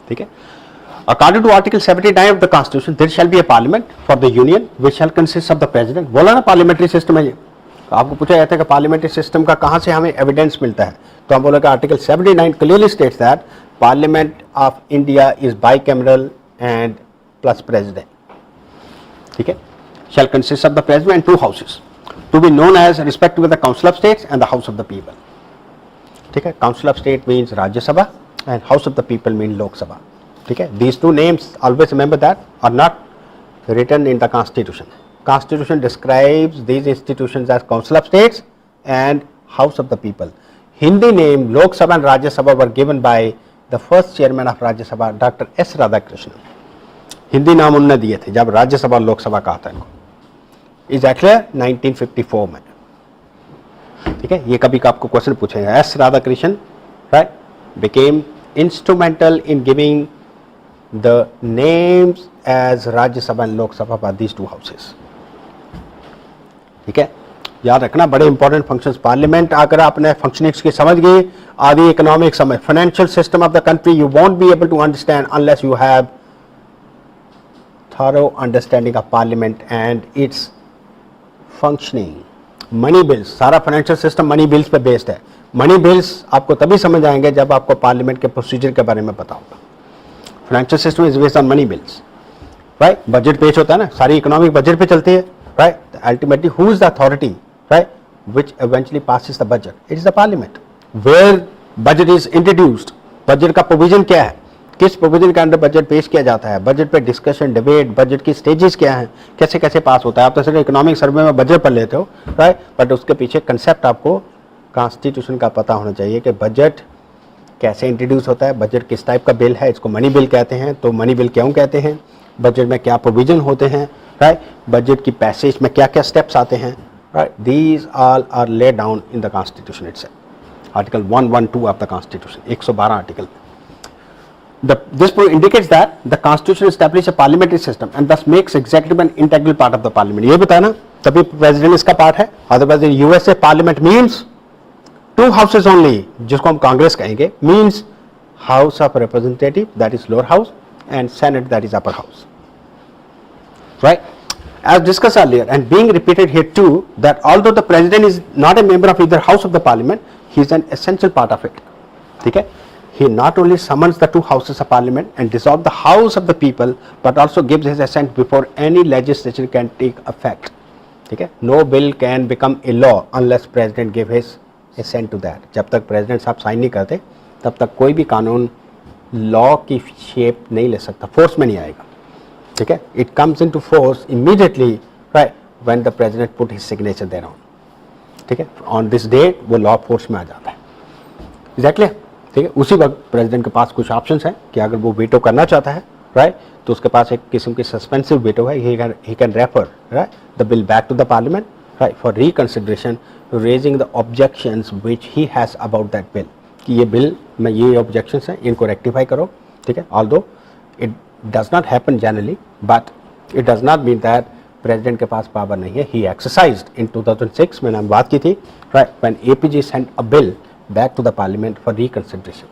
ठीक है। According to Article 79 of the Constitution, there shall be a parliament for the union which shall consist of the president. बोला ना parliamentary system है ये। आपको पूछा जाता है कि पार्लियामेंट्री सिस्टम का कहाँ से हमें एविडेंस मिलता है, तो हम बोलेंगे article 79 clearly states that Parliament of India is bicameral and plus president. ठीक है, shall consist of the president and two houses to be known as respectively the Council of States and the House of the People. ठीक है, Council of State means Rajya Sabha and House of the People means Lok Sabha. ठीक है, these two names always remember that are not written in the Constitution. Constitution describes these institutions as Council of States and House of the People. Hindi name Lok Sabha and Rajya Sabha were given by the first chairman of Rajya Sabha, Dr. S. Radhakrishnan. Hindi नाम उन्होंने दिए थे जब राज्य सभा लोक सभा कहा था इनको, इज एक्चुअली 1954 में। ठीक है, ये कभी का आपको क्वेश्चन पूछेगा, S Radhakrishnan right became instrumental in giving the names as Rajya Sabha and Lok Sabha by these two houses. ठीक है, याद रखना बड़े इंपॉर्टेंट फंक्शंस। पार्लियामेंट अगर आपने फंक्शनिंग्स की समझ गई, आदि इकोनॉमिक समझ, financial system of the country you won't be able to understand unless you have thorough understanding of parliament and its functioning. Money bills, सारा फाइनेंशियल सिस्टम मनी बिल्स पे based है। मनी बिल्स आपको तभी समझ आएंगे जब आपको पार्लियामेंट के प्रोसीजर के बारे में पता होगा। Financial system is based on money bills, right. Budget पेश होता है ना, सारी इकोनॉमिक बजट पे चलती है, right. Ultimately who is the authority, right, which eventually passes the budget? It is the parliament. Where budget is introduced, budget का provision क्या है, किस प्रोविजन के अंदर बजट पेश किया जाता है, बजट पे डिस्कशन, डिबेट, बजट की स्टेजेस क्या हैं, कैसे कैसे पास होता है। आप तो सिर्फ इकोनॉमिक सर्वे में बजट पढ़ लेते हो, राइट, बट उसके पीछे कंसेप्ट आपको कॉन्स्टिट्यूशन का पता होना चाहिए कि बजट कैसे इंट्रोड्यूस होता है, बजट किस टाइप का बिल है, इसको मनी बिल कहते हैं। तो मनी बिल क्यों कहते हैं, बजट में क्या प्रोविजन होते हैं, राइट, बजट की पैसेज में क्या क्या स्टेप्स आते हैं, right, these all are laid down in the constitution itself. Article 112 of the constitution, 112 article. This indicates that the Constitution establishes a parliamentary system and thus makes executive an integral part of the parliament. ये बताया ना, तभी president इसका part है। Otherwise in USA parliament means to houses only, जिसको हम कांग्रेस कहेंगे, means house of representative that is lower house and Senate that is upper house, right? As discussed earlier and being repeated here too, that although the president is not a member of either house of the parliament, he is an essential part of it. ठीक है, he not only summons the two houses of parliament and dissolve the house of the people, but also gives his assent before any legislation can take effect. ठीक है, no bill can become a law unless president give his assent to that. जब तक president साहब sign नहीं करते तब तक कोई भी कानून लॉ की शेप नहीं ले सकता, फोर्स में नहीं आएगा। ठीक है, it comes into force immediately, right, when the president put his signature there on. ठीक है, ऑन दिस डेट वो लॉ फोर्स में आ जाता है। एग्जैक्टली, ठीक है, उसी वक्त प्रेसिडेंट के पास कुछ ऑप्शंस हैं कि अगर वो वीटो करना चाहता है, राइट, तो उसके पास एक किस्म की सस्पेंसिव वीटो है। He can refer, right, the bill back to the parliament, right, for reconsideration, raising the objections which he has about that bill, कि ये बिल में ये ऑब्जेक्शंस हैं, इनको रेक्टिफाई करो। ठीक है, although it does not happen generally, but it does not mean that president के पास पावर नहीं है। ही एक्सरसाइज्ड इन 2006, मैंने बात की थी, right, when APJ sent a bill back to the parliament for reconsideration.